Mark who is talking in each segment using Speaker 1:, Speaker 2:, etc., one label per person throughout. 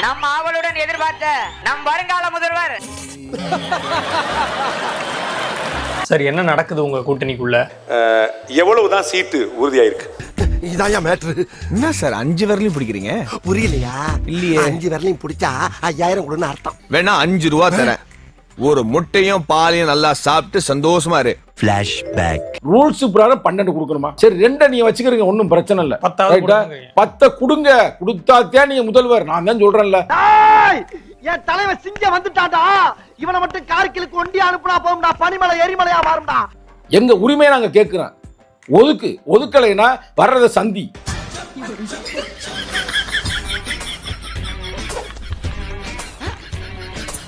Speaker 1: நம் ஆவலுடன் எதிர்பார்த்த நம் வருங்கால முதல்வர்.
Speaker 2: சரி, என்ன நடக்குது உங்க கூட்டணிக்குள்ள?
Speaker 3: எவ்வளவுதான் சீட்டு உறுதியாயிருக்கு?
Speaker 4: இதான் மேட்ரு.
Speaker 5: என்ன சார் 5 விரலையும் பிடிக்கிறீங்க?
Speaker 4: புரியலையா?
Speaker 5: இல்லையே.
Speaker 4: 5 விரலையும் பிடிச்சா 5000 கொடுன்னு அர்த்தம்.
Speaker 5: வேணா 5 ரூபா தரேன். ஒரு முட்டையும் பாலையும் நல்லா சாப்பிட்டு சந்தோஷமா இரு.
Speaker 4: ஃபிளாஷ்பேக்.
Speaker 6: ரூல்ஸ் பிரகாரம் 12 கொடுக்கணுமா? சரி, 2 நீங்க வச்சுக்கிறீங்க, ஒன்னும் பிரச்சனை இல்ல. 10 கொடுங்க. கொடுத்தாத்தே நீங்க முதல்வர். நான் தான் சொல்றேன்ல.
Speaker 4: என் தலைவன் சிங்க வந்துட்டாடா. இவனை மட்டும் கார்கிலுக்கு ஒண்டி அனுப்புனா போகும்டா. பனிமலை எரிமலையா மாறும்டா.
Speaker 6: எங்க உரிமையை நாங்க கேட்கிறோம். ஒதுக்கலைன்னா வர்றத சந்தி.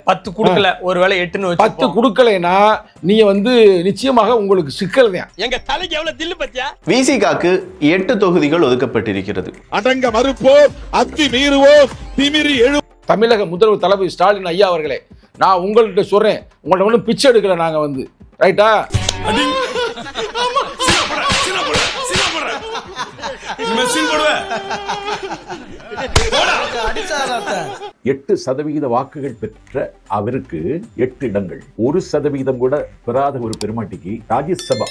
Speaker 2: பத்து குடுக்கல, ஒருவேளை 8ன்னு
Speaker 6: 10 குடுக்கலைன்னா நீங்க நிச்சயமாக உங்களுக்கு சிக்கல் தான்.
Speaker 2: எங்க தலைக்கு எவ்வளவு தில்லு பத்தியா?
Speaker 7: விசிகாக்கு 8 தொகுதிகள் ஒதுக்கப்பட்டிருக்கிறது.
Speaker 3: அடங்க மறுப்போம், அத்தி மீறுவோம், திமிரி எழு.
Speaker 6: தமிழக முதல்வர் தளபதி ஸ்டாலின் ஐயா அவர்களே, நான் உங்கள்கிட்ட சொல்றேன், உங்கள்ட்ட ஒன்றும் பிச்சை எடுக்கல. நாங்க ரைட்டா?
Speaker 8: 8% வாக்குகள் பெற்ற அவருக்கு 8 இடங்கள், 1% கூட பெறாத ஒரு பெருமாட்டிக்கு ராஜ்யசபா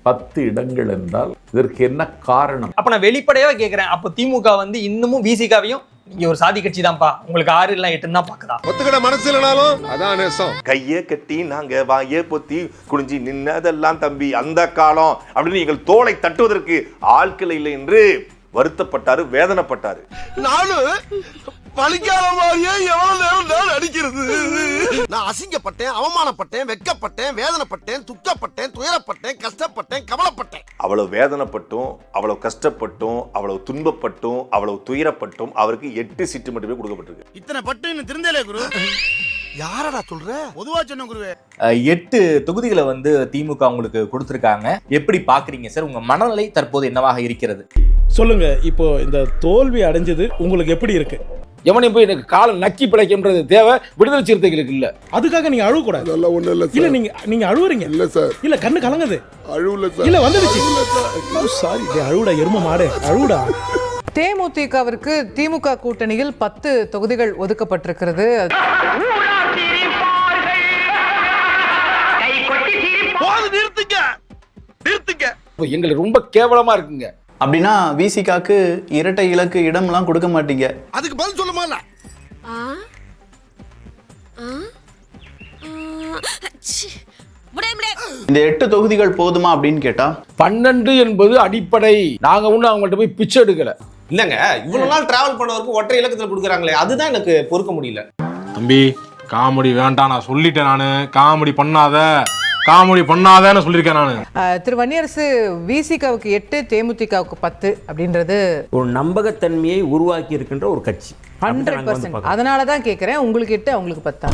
Speaker 8: 10 இடங்கள் என்றால் இதற்கு என்ன காரணம்?
Speaker 2: அப்ப நான் வெளிப்படையாவே கேக்குறேன், அப்ப திமுக இன்னமும் விசிகாவையும் நீங்க ஒரு சாதி கட்சி தான்ப்பா, உங்களுக்கு 6 இல்ல 8 தான் பாக்குதா?
Speaker 3: ஒத்துக்கிட மனசு இல்லனாலும் அதான் நேசம்.
Speaker 9: கையை கட்டி நாங்க வாயே பொத்தி குடிஞ்சி நின்னதெல்லாம் தம்பி அந்த காலம் அப்படின்னு நீங்கள் தோலை தட்டுவதற்கு ஆட்கள் இல்லை என்று வருத்தப்பட்டாரு, வேதனைப்பட்டாரு.
Speaker 4: நானும் பழிக்காத மாதிரியே எவ்வளவு நேரம் நான் அடிக்கிறது. நான் அசிங்கப்பட்டேன், அவமானப்பட்டேன், வெட்கப்பட்டேன், வேதனைப்பட்டேன், துக்கப்பட்டேன், துயரப்பட்டேன், கஷ்டப்பட்டேன், கவலைப்பட்டேன்.
Speaker 9: அவ்வளவு வேதனைப்பட்டும், அவ்வளவு கஷ்டப்பட்டும், அவ்வளவு துன்பப்பட்டும், அவ்வளவு துயரப்பட்டும் அவருக்கு 8 சீட்டு மட்டுமே கொடுக்கப்பட்டிருக்கு.
Speaker 4: இத்தனை பட்டு இன்னும் திருந்தலே குரு. யாரடா சொல்ற? பொதுவா சொன்ன குருவே.
Speaker 10: 8 தொகுதிகளை திமுக உங்களுக்கு கொடுத்திருக்காங்க. எப்படி பாக்குறீங்க சார்? உங்க மனநிலை தற்போது என்னவாக இருக்கிறது?
Speaker 11: சொல்லுங்க. இப்போ இந்த தோல்வி அடைஞ்சது உங்களுக்கு எப்படி இருக்கு?
Speaker 6: எவனையும் போய் எனக்கு காலம் நக்கி பிழைக்கின்றது தேவை விடுதலை சிறுத்தைகளுக்கு இல்ல.
Speaker 11: அதுக்காக நீங்க அழுவ கூடாது.
Speaker 3: அதெல்லாம் ஒண்ணு இல்ல
Speaker 11: இல்ல, நீங்க அழுவுறீங்க.
Speaker 3: இல்ல சார்,
Speaker 11: இல்ல கண்ணு கலங்குது.
Speaker 3: அழுவல சார்.
Speaker 11: இல்ல வந்துடுச்சு. சாரி, அழுவுடா எரும மாடு, அழுவுடா.
Speaker 12: தேமுதிகவிற்கு திமுக கூட்டணியில் 10 தொகுதிகள் ஒதுக்கப்பட்டிருக்கிறது.
Speaker 6: எங்களுக்கு ரொம்ப கேவலமா இருக்குங்க.
Speaker 7: அப்படின்னா விசிகாக்கு இரட்டை இலக்கு இடம்லாம் கொடுக்க மாட்டீங்க.
Speaker 4: அதுக்கு பதில் சொல்லுமா?
Speaker 7: இந்த 8 தொகுதிகள் போதுமா அப்படின்னு கேட்டா
Speaker 6: 12 என்பது அடிப்படை. நாங்க அவங்கள்ட்ட போய் பிச்சை எடுக்கல.
Speaker 10: இல்லங்க, இவ்வளவு நாள் டிராவல் பண்ணவருக்கு ஒற்றை இலக்கத்துல கொடுக்குறாங்களே, அதுதான் எனக்கு பொறுக்க முடியல.
Speaker 11: தம்பி, காமெடி வேண்டாம். நான் சொல்லிட்டேன். நானு காமெடி பண்ணாதன்னு சொல்லியிருக்கேன் நானு.
Speaker 12: திரு வன்னியரசு, விசிகாவுக்கு 8, தேமுதிகவுக்கு 10 அப்படின்றது
Speaker 8: ஒரு நம்பகத்தன்மையை உருவாக்கி இருக்கின்ற ஒரு கட்சி.
Speaker 12: 100%. அதனாலதான் கேட்கிறேன், உங்களுக்கு 8 அவங்களுக்கு 10.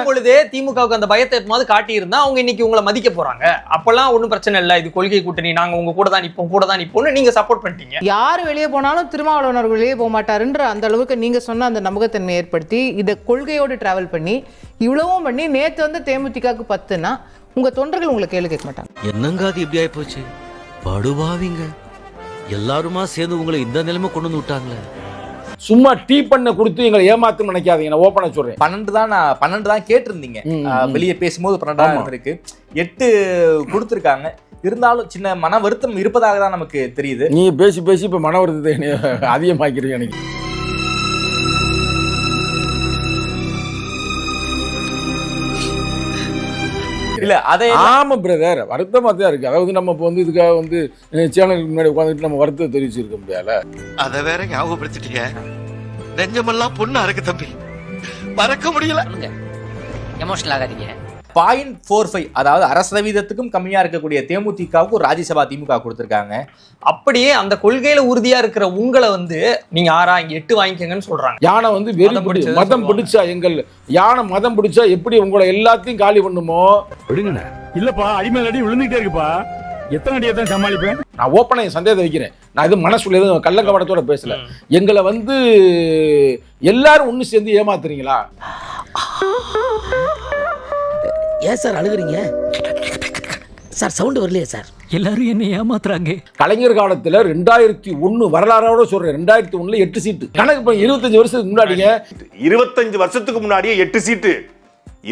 Speaker 2: பொழுதே திமுகவுக்கு அந்த பயத்தை காட்டி இருந்தா அவங்க இன்னைக்கு உங்களை மதிக்க போறாங்க. அப்பெல்லாம் ஒண்ணும் பிரச்சனை இல்ல, இது கொள்கை கூட்டணி, நாங்க உங்க கூட தான் நிப்போம்னு நீங்க சப்போர்ட் பண்ணிட்டீங்க.
Speaker 12: யாரு வெளியே போனாலும் திருமாவளவன் வெளியே போக மாட்டாருன்ற அந்த அளவுக்கு நீங்க சொன்ன அந்த நம்பகத்தன்மை ஏற்படுத்தி இதை கொள்கையோடு டிராவல் பண்ணி இவ்வளவும் பண்ணி நேத்து தேமுதிகவுக்கு 10னா உங்க தொண்டர்கள் உங்களை கேள்வி கேட்க மாட்டாங்க.
Speaker 13: என்னங்க அது இப்படி ஆயி போச்சு? படுபாவிங்க எல்லாருமா சேர்ந்து உங்களை இந்த நிலைமை கொண்டு வந்து விட்டாங்களே.
Speaker 6: சும்மா டீ பண்ண கொடுத்து எங்களை ஏமாத்து நினைக்காதீங்க. நான் ஓப்பனா சொல்றேன்.
Speaker 10: 12 தான் கேட்டிருந்தீங்க. வெளியே பேசும்போது 12 இருக்கு. 8 கொடுத்திருக்காங்க. இருந்தாலும் சின்ன மன வருத்தம் இருப்பதாக தான் நமக்கு தெரியுது.
Speaker 6: நீ பேசி இப்ப மன வருத்தத்தை அதிகமாக்கிறீங்க. எனக்கு
Speaker 10: இல்ல அதே
Speaker 6: ஆமா பிரதர், வருத்தமா தான் இருக்கு. அதாவது நம்ம இதுக்காக சேனலுக்கு முன்னாடி உட்காந்துட்டு நம்ம வருத்தத்தை தெரிவிச்சிருக்க முடியல.
Speaker 4: அத வேற ஞாபகப்படுத்திட்டீங்க. நெஞ்சமெல்லாம் பொண்ணா இருக்கு தம்பி, மறக்க முடியல.
Speaker 1: எமோஷனல் ஆகாதீங்க.
Speaker 10: 0.45, அதாவது 1% கம்மியா இருக்கக்கூடிய தேமுதிகவுக்கு ஒரு ராஜ்யசபா திமுக கொடுத்திருக்காங்க.
Speaker 2: அப்படியே அந்த கொள்கையில உறுதியா இருக்கிற உங்களை நீங்க 6 இங்க 8 வாங்கிக்கங்கன்னு சொல்றாங்க.
Speaker 6: யானை மதம் பிடிச்சா யானை மதம் பிடிச்சா எப்படி உங்களை எல்லாத்தையும் காலி பண்ணுமோ?
Speaker 11: விடுங்கண்ணே. இல்லப்பா, அடிமேல் அடி விழுந்துட்டே இருக்குப்பா. எத்தனை அடியை தான் சமாளிப்பேன்?
Speaker 6: நான் ஓப்பனா என் சந்தேகத்தை வைக்கிறேன். நான் இது மனசுல எதுவும் கள்ளக்கபடத்தோட பேசல. எங்களை எல்லாரும் ஒண்ணு சேர்ந்து ஏமாத்துறீங்களா?
Speaker 13: ஏன் சார் அழுகுறீங்க சார்? சவுண்ட் வரலையே சார்? எல்லாரும் என்ன ஏமாத்துறாங்க.
Speaker 6: கலைஞர் காலத்துல 2001 வரலாறோட சொல்றேன், 2001 8 சீட்டு கணக்கு பண்ணி 25 வருஷத்துக்கு முன்னாடிங்க.
Speaker 9: 25 வருஷத்துக்கு முன்னாடியே 8 சீட்டு,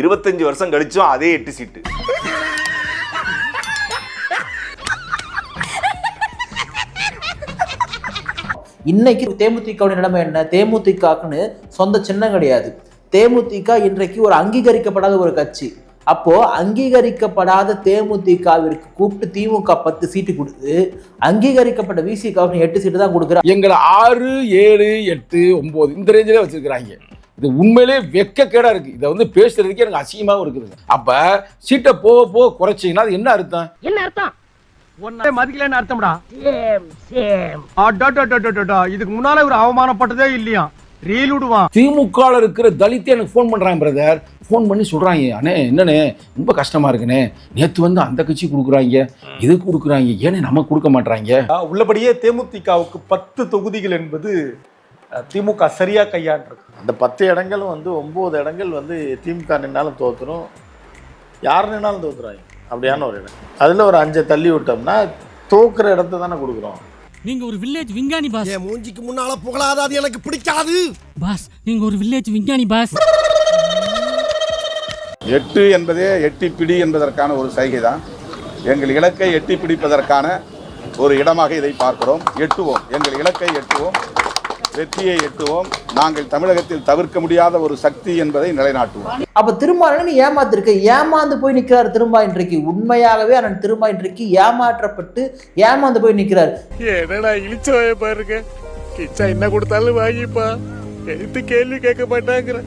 Speaker 9: 25 வருஷம் கழிச்சும் அதே 8 சீட்டு.
Speaker 10: இன்னைக்கு தேமுதிக நிலைமை என்ன? தேமுதிகன்னு சொந்த சின்னம் கிடையாது. தேமுதிக இன்றைக்கு ஒரு அங்கீகரிக்கப்படாத ஒரு கட்சி. அப்போ அங்கீகரிக்கப்படாத தேமுதிகவிற்கு கூப்பிட்டு திமுக 10 சீட்டு கொடுத்து அங்கீகரிக்கப்பட்ட விசிகாவுக்கு 8 சீட்டு தான் கொடுக்குறாங்க.
Speaker 6: எங்களை 6, 7, 8, 9 இந்த ரேஞ்சிலே வச்சிருக்கிறாங்க. இது உண்மையிலே வெக்கக்கேடா இருக்கு. இதை வந்து பேசுறதுக்கே எனக்கு அசிங்கமாவும் இருக்குது. அப்ப சீட்டை போக போக குறைச்சிங்கன்னா அது என்ன அர்த்தம்?
Speaker 4: என்ன அர்த்தம்? ஒன்னே மதிக்கலன்னு அர்த்தம்டா. இதுக்கு முன்னால ஒரு அவமானப்பட்டதே இல்லையா? ரீல் விடுவான்.
Speaker 6: திமுக இருக்கிற தலித்தே எனக்கு ஃபோன் பண்றாங்க பிரதர். ஃபோன் பண்ணி சொல்றாங்க, அண்ணே என்னண்ணே ரொம்ப கஷ்டமா இருக்குண்ணே, நேற்று வந்து அந்த கட்சி கொடுக்குறாங்க, இது கொடுக்குறாங்க, ஏன்னே நமக்கு கொடுக்க மாட்டாங்க.
Speaker 2: உள்ளபடியே தேமுதிகவுக்கு 10 தொகுதிகள் என்பது திமுக சரியா கையாண்டிருக்கு.
Speaker 4: அந்த 10 இடங்களும் வந்து 9 இடங்கள் வந்து திமுக நின்னாலும் தோத்துரும், யார் நின்னாலும் தோத்துறாங்க. அப்படியான ஒரு இடம். அதுல ஒரு 5 தள்ளி விட்டோம்னா தோக்குற இடத்த தானே கொடுக்குறோம்.
Speaker 13: நீங்க ஒரு வில்லேஜ் விஞ்ஞானி பாஸ்.
Speaker 4: என் மூஞ்சிக்கு முன்னால புகழாத, அது எனக்கு பிடிக்காது
Speaker 13: பாஸ். நீங்க ஒரு வில்லேஜ் விஞ்ஞானி பாஸ்.
Speaker 3: 8 என்பதே எட்டிப்பிடி என்பதற்கான ஒரு சைகை தான். எங்கள் இலக்கை எட்டி பிடிப்பதற்கான ஒரு இடமாக இதை பார்க்கிறோம். எட்டுவோம், எங்கள் இலக்கை எட்டுவோம், வெற்றியை எட்டுவோம். நாங்கள் தமிழகத்தில் தவிர்க்க முடியாத ஒரு சக்தி என்பதை நிலைநாட்டுவோம்.
Speaker 10: அப்ப திருமாவளவன் ஏமாத்திருக்க, ஏமாந்து போய் நிற்கிறார் திரும்ப. இன்றைக்கு உண்மையாகவே அண்ணன் திரும்ப இன்றைக்கு ஏமாற்றப்பட்டு ஏமாந்து போய் நிற்கிறார்.
Speaker 3: என்னடா இழிச்சவாய பாருங்க, கிச்சா என்ன கொடுத்தாலும் வாங்கிப்பா, எடுத்து கேள்வி கேட்க மாட்டாங்கிற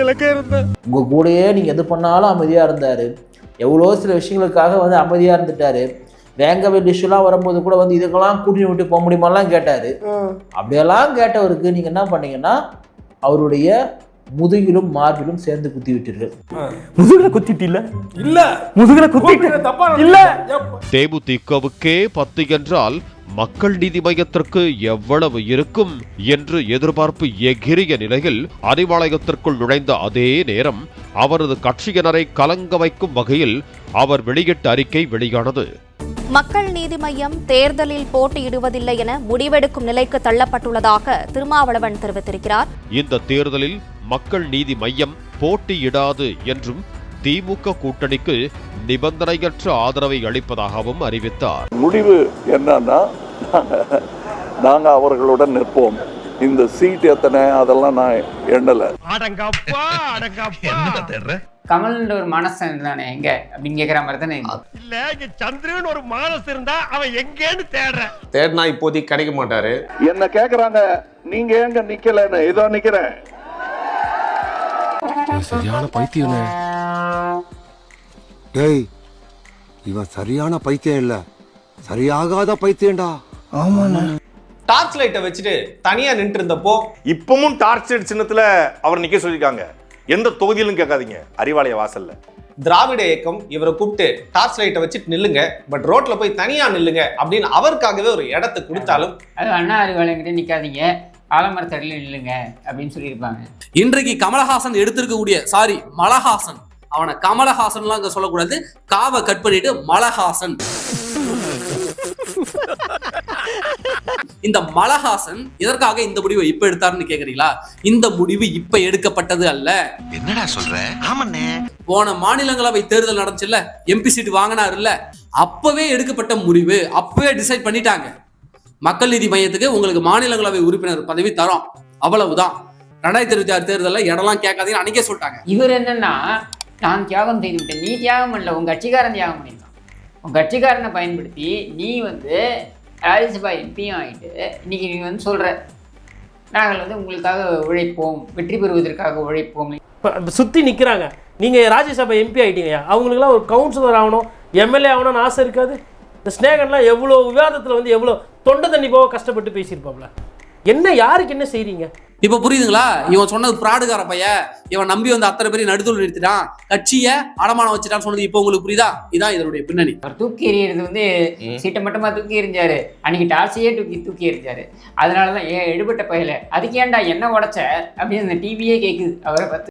Speaker 3: இலக்கா இருந்தா.
Speaker 10: உங்க கூடயே நீங்க எது பண்ணாலும் அமைதியா இருந்தாரு. எவ்வளோ சில விஷயங்களுக்காக வந்து அமைதியா இருந்துட்டாரு. வேங்கவேல் இஷ்யூலாம் வரும்போது கூட வந்து இதுக்கெல்லாம் கூட்டணி விட்டு போக முடியுமாலாம் கேட்டாரு. அப்படியெல்லாம் கேட்டவருக்கு நீங்க என்ன பண்ணீங்கன்னா அவருடைய முதுகிலும் மார்பிலும் சேர்ந்து குத்தி விட்டீர்கள்.
Speaker 2: முதுகுல குத்திட்டு இல்ல முதுகுல குத்திட்டு தப்பா இல்ல.
Speaker 11: தேமுதிகவுக்கே 10 என்றால் மக்கள் நீதி மையத்திற்கு எவ்வளவு இருக்கும் என்று எதிர்பார்ப்பு எகிரிய நிலையில் அறிவாலயத்திற்குள் நுழைந்த அதே நேரம் அவரது கட்சியினரை கலங்க வைக்கும் வகையில் அவர் வெளியிட்ட அறிக்கை வெளியானது.
Speaker 14: மக்கள் நீதி மய்யம் தேர்தலில் போட்டியிடுவதில்லை என முடிவெடுக்கும் நிலைக்கு தள்ளப்பட்டுள்ளதாக திருமாவளவன் தெரிவித்திருக்கிறார்.
Speaker 11: இந்த தேர்தலில் மக்கள் நீதி மய்யம் போட்டியிடாது என்றும் திமுக கூட்டணிக்கு நிபந்தனையற்ற ஆதரவை அளிப்பதாகவும் அறிவித்தார்.
Speaker 3: முடிவு என்னன்னா, நாங்க அவர்களுடன் நிற்போம். இந்த சீட் எத்தனை அதெல்லாம் நான் எண்ணல.
Speaker 4: அடங்கப்பா அடங்கப்பா.
Speaker 1: கமல் ஒரு மனசன் தானே எங்க அப்படின்னு கேக்குற மாதிரி தானே.
Speaker 4: இல்ல, இங்க சந்திரன் ஒரு மானஸ் இருந்தா அவன் எங்கேன்னு தேடுறேன்.
Speaker 5: தேடினா இப்போதைக்கு கிடைக்க மாட்டாரு.
Speaker 3: என்ன கேக்குறாங்க, நீங்க எங்க நிக்கலன்னு. இதோ நிக்கிறேன்.
Speaker 5: சரியான பைத்தியம். டேய், இவன் சரியான பைத்தியம் இல்ல, சரியாகாத பைத்தியம்டா. ஆமாண்ணா.
Speaker 2: டார்ச் லைட்டை வச்சுட்டு தனியா நின்று இருந்தப்போ
Speaker 9: இப்பவும் டார்ச் லைட் சின்னத்துல அவர் நிக்க சொல்லிருக்காங்க. எந்த தொகுதியிலும் கேட்காதீங்க, அறிவாலய வாசல்ல.
Speaker 2: திராவிட இயக்கம் இவரை கூப்பிட்டு டார்ச் லைட்டை வச்சுட்டு நில்லுங்க, பட் ரோட்ல போய் தனியா நில்லுங்க அப்படின்னு அவருக்காகவே ஒரு இடத்தை கொடுத்தாலும்
Speaker 1: அது அண்ணா அறிவாலயங்கிட்ட நிக்காதீங்க, ஆலமரத்தடியில் நில்லுங்க அப்படின்னு சொல்லியிருப்பாங்க.
Speaker 13: இன்றைக்கு கமலஹாசன் எடுத்திருக்கக்கூடிய மலஹாசன், அவனை கமலஹாசன்லாம் அங்க சொல்லக்கூடாது, காவை கட் பண்ணிட்டு மலஹாசன். இந்த மலஹாசன் எதற்காக இந்த முடிவை இப்ப எடுத்தாருன்னு கேக்குறீங்களா? இந்த முடிவு இப்ப எடுக்கப்பட்டது அல்ல.
Speaker 5: என்னடா சொல்ற? ஆமாண்ணே.
Speaker 13: போன மாநிலங்களவை தேர்தல் நடந்துச்சுல்ல, எம்பி சீட் வாங்கினார் இல்ல, அப்பவே எடுக்கப்பட்ட முடிவு. அப்பவே டிசைட் பண்ணிட்டாங்க, மக்கள் நீதி மையத்துக்கு உங்களுக்கு மாநிலங்களவை உறுப்பினர் பதவி தரோம், அவ்வளவுதான். 2026 தேர்தலில் இடம்லாம் கேட்காதீங்கன்னு அன்னைக்கே சொல்லிட்டாங்க.
Speaker 1: இவர் என்னன்னா, நான் தியாகம் செய்து விட்டேன், நீ தியாகம் பண்ணல, உங்க கட்சிக்காரன் தியாகம் பண்ணிருக்கான். உங்க கட்சிக்காரனை பயன்படுத்தி நீ வந்து ராஜ்யசபா எம்பியும் ஆகிட்டு இன்னைக்கு நீ வந்து சொல்ற நாங்கள் வந்து உங்களுக்காக உழைப்போம், வெற்றி பெறுவதற்காக உழைப்போம்.
Speaker 4: சுத்தி நிக்கிறாங்க. நீங்க ராஜ்யசபா எம்பி ஆயிட்டீங்க, அவங்களுக்குலாம் ஒரு கவுன்சிலர் ஆகணும், எம்எல்ஏ ஆகணும்னு ஆசை இருக்காது? இந்த ஸ்நேகன்லாம் எவ்வளோ விவாதத்தில் வந்து எவ்வளோ தொண்டை தண்ணி போக கஷ்டப்பட்டு பேசியிருப்பாப்ல. என்ன யாருக்கு என்ன செய்றீங்க
Speaker 13: இப்ப புரியுதுங்களா? இவன் சொன்னது பிராடுகார பையன், இவன் நம்பி வந்து அத்தனை பேரையும் நடுத்தூர் நிறுத்திட்டான், கட்சியை அடமானம் வச்சுட்டான்னு சொன்னது இப்போ உங்களுக்கு புரியுதா? இதான் இதனுடைய பின்னணி.
Speaker 1: அவர் தூக்கி எறிகிறது வந்து சீட்டை மட்டுமா தூக்கி எறிஞ்சாரு, அன்னைக்கு டார்ச்சையே தூக்கி எறிஞ்சாரு. அதனாலதான் எடுபட்ட பயில அதுக்கு ஏன்டா என்ன உடைச்ச அப்படின்னு அந்த டிவியே கேட்குது அவரை பார்த்து.